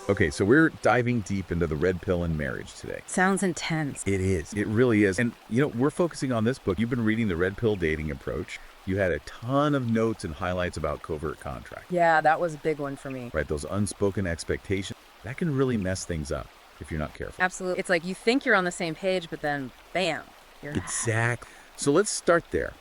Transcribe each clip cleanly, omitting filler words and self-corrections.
Okay, so we're diving deep into the red pill in marriage today. Sounds intense. It is. It really is. And, we're focusing on this book. You've been reading the red pill dating approach. You had a ton of notes and highlights about covert contract. Yeah, that was a big one for me. Right, those unspoken expectations. That can really mess things up if you're not careful. Absolutely. It's like you think you're on the same page, but then, bam, you're not. Exactly. So let's start there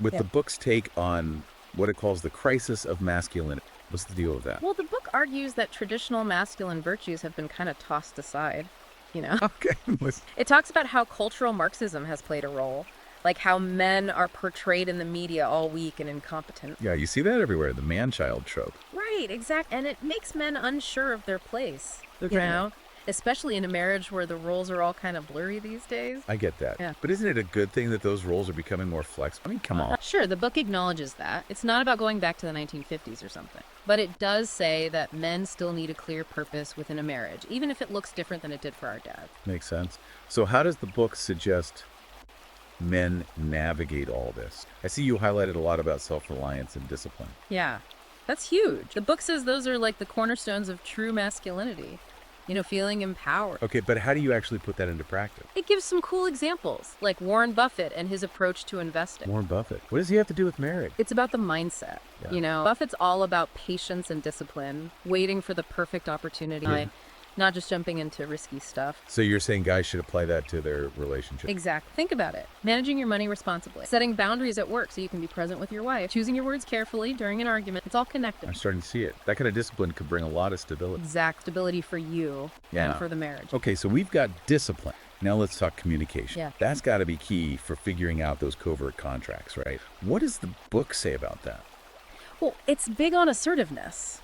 with Yeah. the book's take on what it calls the crisis of masculinity. What's the deal with that? Well, the book argues that traditional masculine virtues have been kind of tossed aside, Okay. It talks about how cultural Marxism has played a role, like how men are portrayed in the media all weak and incompetent. Yeah, you see that everywhere, the man-child trope. Right, exactly. And it makes men unsure of their place, Okay. Especially in a marriage where the roles are all kind of blurry these days. I get that. Yeah. But isn't it a good thing that those roles are becoming more flexible? I mean, come on. Sure, the book acknowledges that. It's not about going back to the 1950s or something. But it does say that men still need a clear purpose within a marriage, even if it looks different than it did for our dad. Makes sense. So how does the book suggest men navigate all this? I see you highlighted a lot about self-reliance and discipline. Yeah, that's huge. The book says those are like the cornerstones of true masculinity. Feeling empowered. Okay, but how do you actually put that into practice? It gives some cool examples, like Warren Buffett and his approach to investing. Warren Buffett. What does he have to do with marriage? It's about the mindset. Yeah. Buffett's all about patience and discipline, waiting for the perfect opportunity, not just jumping into risky stuff. So you're saying guys should apply that to their relationship? Exactly. Think about it. Managing your money responsibly, setting boundaries at work so you can be present with your wife, choosing your words carefully during an argument. It's all connected. I'm starting to see it. That kind of discipline could bring a lot of stability. Exact stability for you and for the marriage. Okay, so we've got discipline. Now let's talk communication. Yeah. That's got to be key for figuring out those covert contracts, right? What does the book say about that? Well, it's big on assertiveness,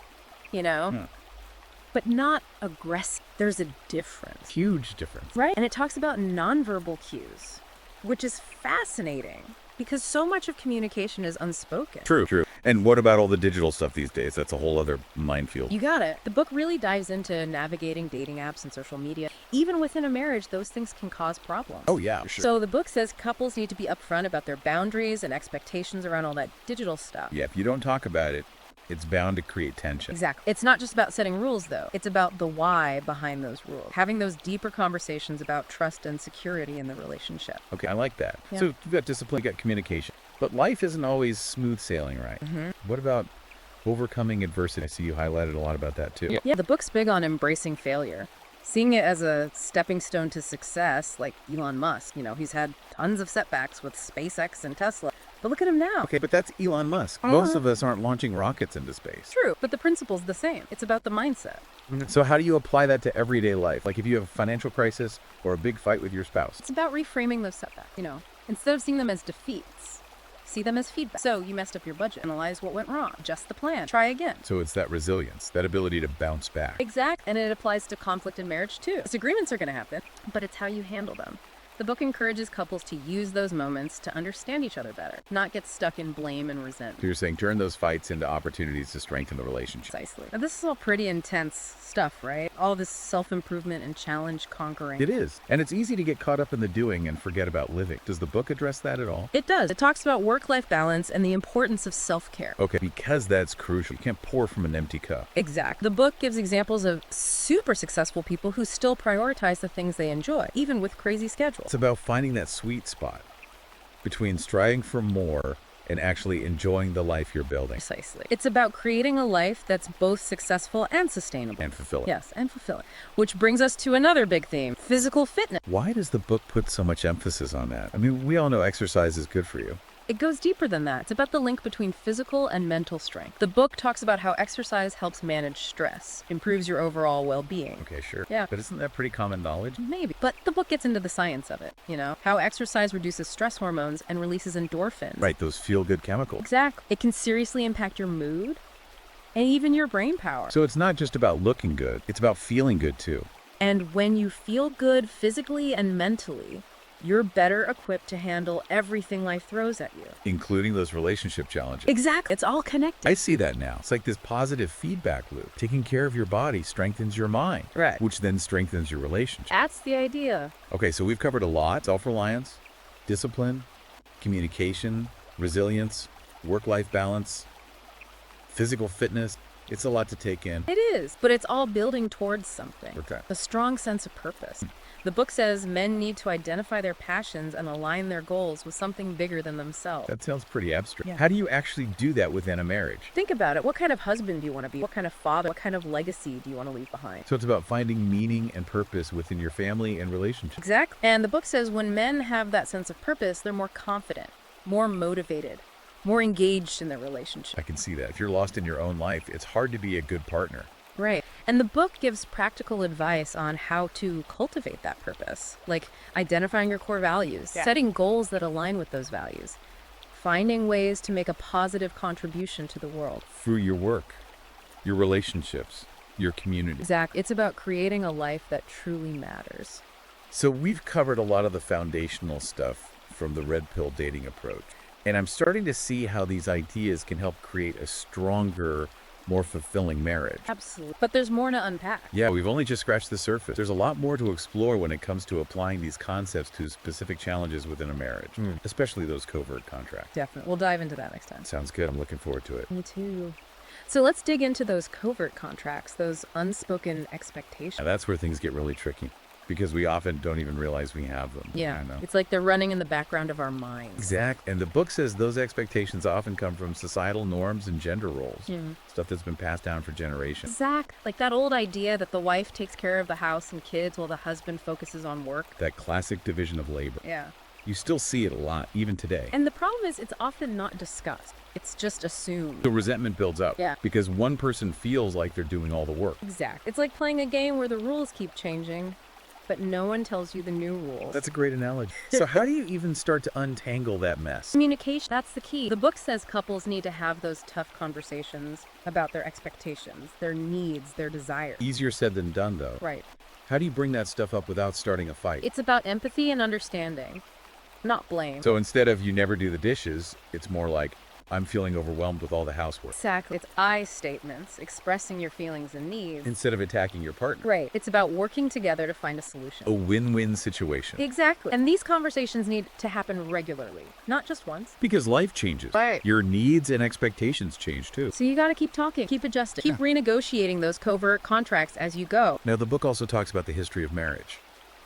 but not aggressive. There's a difference. Huge difference. Right. And it talks about nonverbal cues, which is fascinating because so much of communication is unspoken. True. And what about all the digital stuff these days? That's a whole other minefield. You got it. The book really dives into navigating dating apps and social media. Even within a marriage, those things can cause problems. Oh, yeah, sure. So the book says couples need to be upfront about their boundaries and expectations around all that digital stuff. Yeah, if you don't talk about it, it's bound to create tension. Exactly. It's not just about setting rules, though. It's about the why behind those rules. Having those deeper conversations about trust and security in the relationship. Okay, I like that. Yeah. So you've got discipline, you've got communication. But life isn't always smooth sailing, right? Mm-hmm. What about overcoming adversity? I see you highlighted a lot about that, too. Yeah, the book's big on embracing failure. Seeing it as a stepping stone to success, like Elon Musk. He's had tons of setbacks with SpaceX and Tesla. But look at him now. Okay, but that's Elon Musk. Most of us aren't launching rockets into space. True, but the principle's the same. It's about the mindset. So how do you apply that to everyday life? Like if you have a financial crisis or a big fight with your spouse? It's about reframing those setbacks. Instead of seeing them as defeats, see them as feedback. So you messed up your budget. Analyze what went wrong. Adjust the plan. Try again. So it's that resilience, that ability to bounce back. Exact. And it applies to conflict in marriage too. Disagreements are going to happen, but it's how you handle them. The book encourages couples to use those moments to understand each other better, not get stuck in blame and resentment. So you're saying turn those fights into opportunities to strengthen the relationship. Precisely. Now, this is all pretty intense stuff, right? All this self-improvement and challenge conquering. It is. And it's easy to get caught up in the doing and forget about living. Does the book address that at all? It does. It talks about work-life balance and the importance of self-care. Okay, because that's crucial. You can't pour from an empty cup. Exact. The book gives examples of super successful people who still prioritize the things they enjoy, even with crazy schedules. It's about finding that sweet spot between striving for more and actually enjoying the life you're building. Precisely. It's about creating a life that's both successful and sustainable. And fulfilling. Yes, and fulfilling. Which brings us to another big theme, physical fitness. Why does the book put so much emphasis on that? I mean, we all know exercise is good for you. It goes deeper than that. It's about the link between physical and mental strength. The book talks about how exercise helps manage stress, improves your overall well-being. Okay, sure. Yeah. But isn't that pretty common knowledge? Maybe. But the book gets into the science of it, how exercise reduces stress hormones and releases endorphins. Right, those feel-good chemicals. Exactly. It can seriously impact your mood and even your brain power. So it's not just about looking good, it's about feeling good too. And when you feel good physically and mentally, you're better equipped to handle everything life throws at you. Including those relationship challenges. Exactly. It's all connected. I see that now. It's like this positive feedback loop. Taking care of your body strengthens your mind. Right. Which then strengthens your relationship. That's the idea. Okay, so we've covered a lot. Self-reliance, discipline, communication, resilience, work-life balance, physical fitness. It's a lot to take in. It is, but it's all building towards something. Okay. A strong sense of purpose. The book says men need to identify their passions and align their goals with something bigger than themselves. That sounds pretty abstract. Yeah. How do you actually do that within a marriage? Think about it. What kind of husband do you want to be? What kind of father? What kind of legacy do you want to leave behind? So it's about finding meaning and purpose within your family and relationships. Exactly. And the book says when men have that sense of purpose, they're more confident, more motivated, more engaged in their relationship. I can see that. If you're lost in your own life, it's hard to be a good partner. Right. And the book gives practical advice on how to cultivate that purpose, like identifying your core values, setting goals that align with those values, finding ways to make a positive contribution to the world. Through your work, your relationships, your community. Exactly. It's about creating a life that truly matters. So we've covered a lot of the foundational stuff from the red pill dating approach. And I'm starting to see how these ideas can help create a stronger, more fulfilling marriage. Absolutely. But there's more to unpack. Yeah, we've only just scratched the surface. There's a lot more to explore when it comes to applying these concepts to specific challenges within a marriage, especially those covert contracts. Definitely. We'll dive into that next time. Sounds good. I'm looking forward to it. Me too. So let's dig into those covert contracts, those unspoken expectations. Now, that's where things get really tricky because we often don't even realize we have them. Yeah, I know. it's like they're running in the background of our minds. Exactly. And the book says those expectations often come from societal norms and gender roles, stuff that's been passed down for generations. Exactly. Like that old idea that the wife takes care of the house and kids while the husband focuses on work. That classic division of labor. Yeah. You still see it a lot, even today. And the problem is it's often not discussed. It's just assumed. The resentment builds up Yeah. because one person feels like they're doing all the work. Exactly. It's like playing a game where the rules keep changing, but no one tells you the new rules. That's a great analogy. So how do you even start to untangle that mess? Communication, that's the key. The book says couples need to have those tough conversations about their expectations, their needs, their desires. Easier said than done, though. Right. How do you bring that stuff up without starting a fight? It's about empathy and understanding, not blame. So instead of you never do the dishes, it's more like, I'm feeling overwhelmed with all the housework. Exactly. It's I statements, expressing your feelings and needs. Instead of attacking your partner. Right. It's about working together to find a solution. A win-win situation. Exactly. And these conversations need to happen regularly, not just once. Because life changes. Right. Your needs and expectations change too. So you got to keep talking, keep adjusting, keep renegotiating those covert contracts as you go. Now, the book also talks about the history of marriage,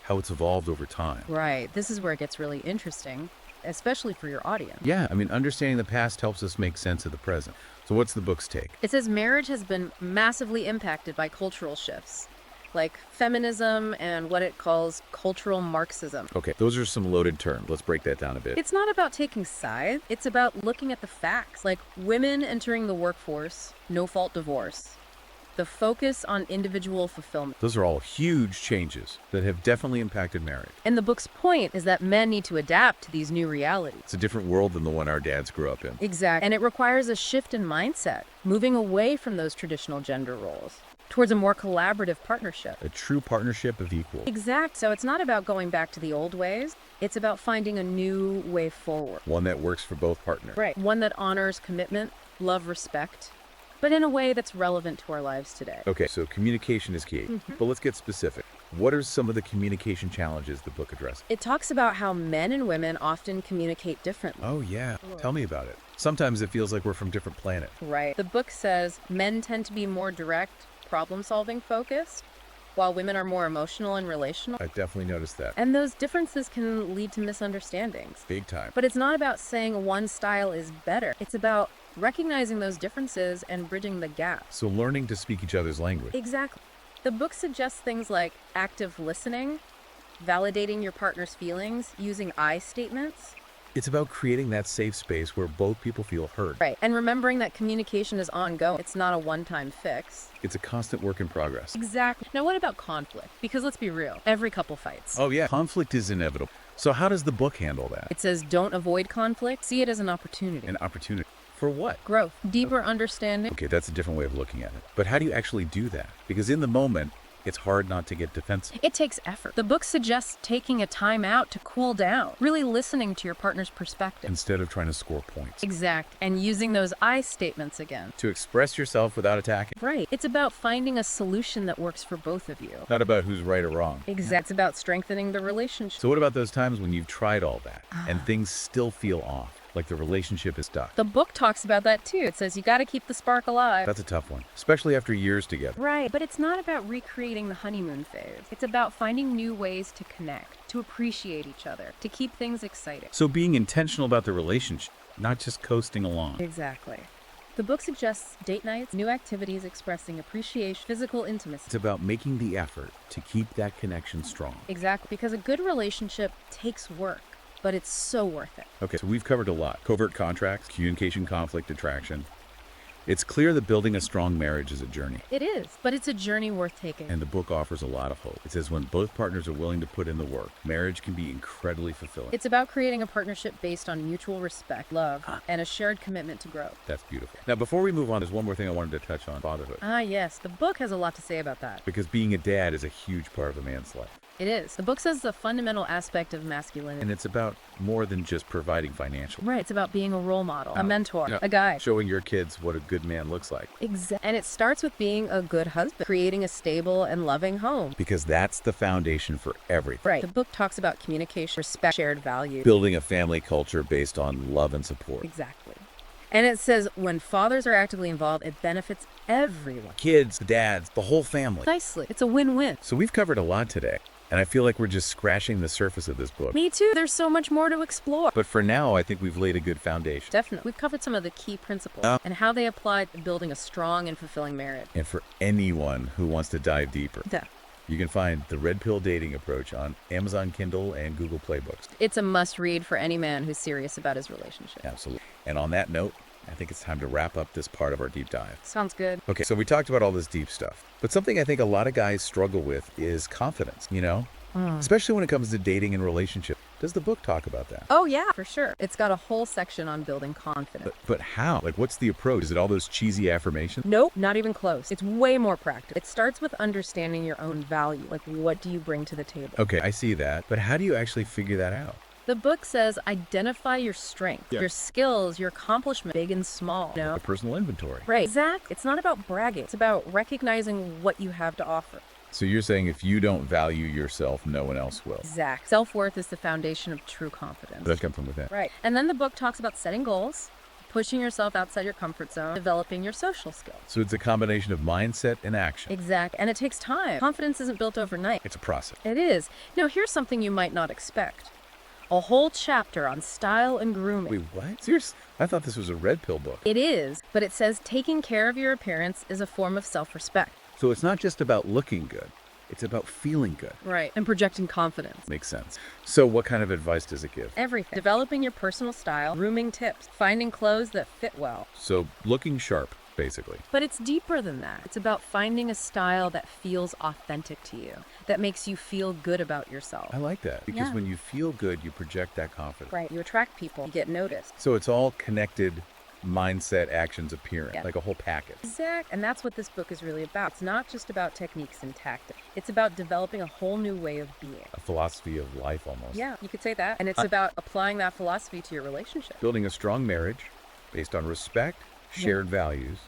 how it's evolved over time. Right. This is where it gets really interesting, especially for your audience. Yeah, I mean, understanding the past helps us make sense of the present. So what's the book's take? It says marriage has been massively impacted by cultural shifts, like feminism and what it calls cultural Marxism. Okay, those are some loaded terms. Let's break that down a bit. It's not about taking sides. It's about looking at the facts, like women entering the workforce, no-fault divorce, the focus on individual fulfillment. Those are all huge changes that have definitely impacted marriage. And the book's point is that men need to adapt to these new realities. It's a different world than the one our dads grew up in. Exactly. And it requires a shift in mindset, moving away from those traditional gender roles towards a more collaborative partnership. A true partnership of equals. Exact. So it's not about going back to the old ways. It's about finding a new way forward. One that works for both partners. Right. One that honors commitment, love, respect, but in a way that's relevant to our lives today. Okay, so communication is key. But let's get specific. What are some of the communication challenges the book addresses? It talks about how men and women often communicate differently. Oh, yeah. Tell me about it. Sometimes it feels like we're from different planets. Right. The book says men tend to be more direct, problem-solving focused, while women are more emotional and relational. I definitely noticed that. And those differences can lead to misunderstandings. Big time. But it's not about saying one style is better. It's about recognizing those differences and bridging the gap. So learning to speak each other's language. Exactly. The book suggests things like active listening, validating your partner's feelings, using I statements. It's about creating that safe space where both people feel heard. Right. And remembering that communication is ongoing. It's not a one-time fix. It's a constant work in progress. Exactly. Now, what about conflict? Because let's be real, every couple fights. Oh, yeah. Conflict is inevitable. So how does the book handle that? It says don't avoid conflict, see it as an opportunity. An opportunity. For what? Growth, deeper understanding. Okay, that's a different way of looking at it. But how do you actually do that? Because in the moment, it's hard not to get defensive. It takes effort. The book suggests taking a time out to cool down, really listening to your partner's perspective. Instead of trying to score points. Exact. And using those I statements again. To express yourself without attacking. Right. It's about finding a solution that works for both of you. Not about who's right or wrong. Exact. It's about strengthening the relationship. So what about those times when you've tried all that and things still feel off? like the relationship is stuck. The book talks about that too. It says you got to keep the spark alive. That's a tough one, especially after years together. Right, but it's not about recreating the honeymoon phase. It's about finding new ways to connect, to appreciate each other, to keep things exciting. So being intentional about the relationship, not just coasting along. Exactly. The book suggests date nights, new activities expressing appreciation, physical intimacy. It's about making the effort to keep that connection strong. Exactly, because a good relationship takes work, but it's so worth it. Okay, so we've covered a lot. Covert contracts, communication, conflict, attraction. It's clear that building a strong marriage is a journey. It is, but it's a journey worth taking. And the book offers a lot of hope. It says when both partners are willing to put in the work, marriage can be incredibly fulfilling. It's about creating a partnership based on mutual respect, love, and a shared commitment to growth. That's beautiful. Now, before we move on, there's one more thing I wanted to touch on, fatherhood. Ah, yes, the book has a lot to say about that. Because being a dad is a huge part of a man's life. It is. The book says it's a fundamental aspect of masculinity. And it's about more than just providing financial. Right, it's about being a role model, a mentor, a guide. Showing your kids what a good man looks like. Exactly. And it starts with being a good husband, creating a stable and loving home. Because that's the foundation for everything. Right. The book talks about communication, respect, shared value. Building a family culture based on love and support. Exactly. And it says when fathers are actively involved, it benefits everyone. Kids, dads, the whole family. Precisely. It's a win-win. So we've covered a lot today. And I feel like we're just scratching the surface of this book. Me too. There's so much more to explore. But for now, I think we've laid a good foundation. Definitely. We've covered some of the key principles and how they apply to building a strong and fulfilling marriage. And for anyone who wants to dive deeper, you can find the Red Pill Dating Approach on Amazon Kindle and Google Play Books. It's a must-read for any man who's serious about his relationship. Absolutely. And on that note, I think it's time to wrap up this part of our deep dive. Sounds good. Okay, so we talked about all this deep stuff. But something I think a lot of guys struggle with is confidence, Especially when it comes to dating and relationship. Does the book talk about that? Oh, yeah, for sure. It's got a whole section on building confidence. But how? Like, what's the approach? Is it all those cheesy affirmations? Nope, not even close. It's way more practical. It starts with understanding your own value. Like, what do you bring to the table? Okay, I see that. But how do you actually figure that out? The book says identify your strengths, your skills, your accomplishments, big and small. A personal inventory. Right. Exactly. It's not about bragging. It's about recognizing what you have to offer. So you're saying if you don't value yourself, no one else will. Exact. Self-worth is the foundation of true confidence. That comes from within. Right. And then the book talks about setting goals, pushing yourself outside your comfort zone, developing your social skills. So it's a combination of mindset and action. Exact. And it takes time. Confidence isn't built overnight. It's a process. It is. Now, here's something you might not expect. A whole chapter on style and grooming. Wait, what? Seriously? I thought this was a Red Pill book. It is, but it says taking care of your appearance is a form of self-respect. So it's not just about looking good. It's about feeling good. Right. And projecting confidence. Makes sense. So what kind of advice does it give? Everything. Developing your personal style, grooming tips, finding clothes that fit well. So looking sharp, basically. But it's deeper than that. It's about finding a style that feels authentic to you, that makes you feel good about yourself. I like that. Because when you feel good, you project that confidence. Right. You attract people. You get noticed. So it's all connected mindset, actions, appearance, like a whole package. Exact. And that's what this book is really about. It's not just about techniques and tactics. It's about developing a whole new way of being. A philosophy of life almost. Yeah, you could say that. And it's about applying that philosophy to your relationship. Building a strong marriage based on respect, shared values,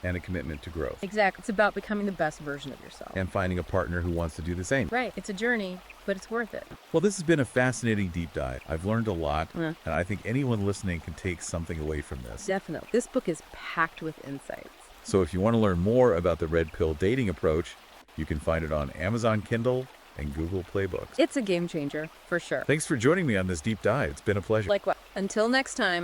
and a commitment to growth. Exactly. It's about becoming the best version of yourself. And finding a partner who wants to do the same. Right. It's a journey, but it's worth it. Well, this has been a fascinating deep dive. I've learned a lot, and I think anyone listening can take something away from this. Definitely. This book is packed with insights. So if you want to learn more about the Red Pill dating approach, you can find it on Amazon Kindle and Google Play Books. It's a game changer, for sure. Thanks for joining me on this deep dive. It's been a pleasure. Likewise. Until next time.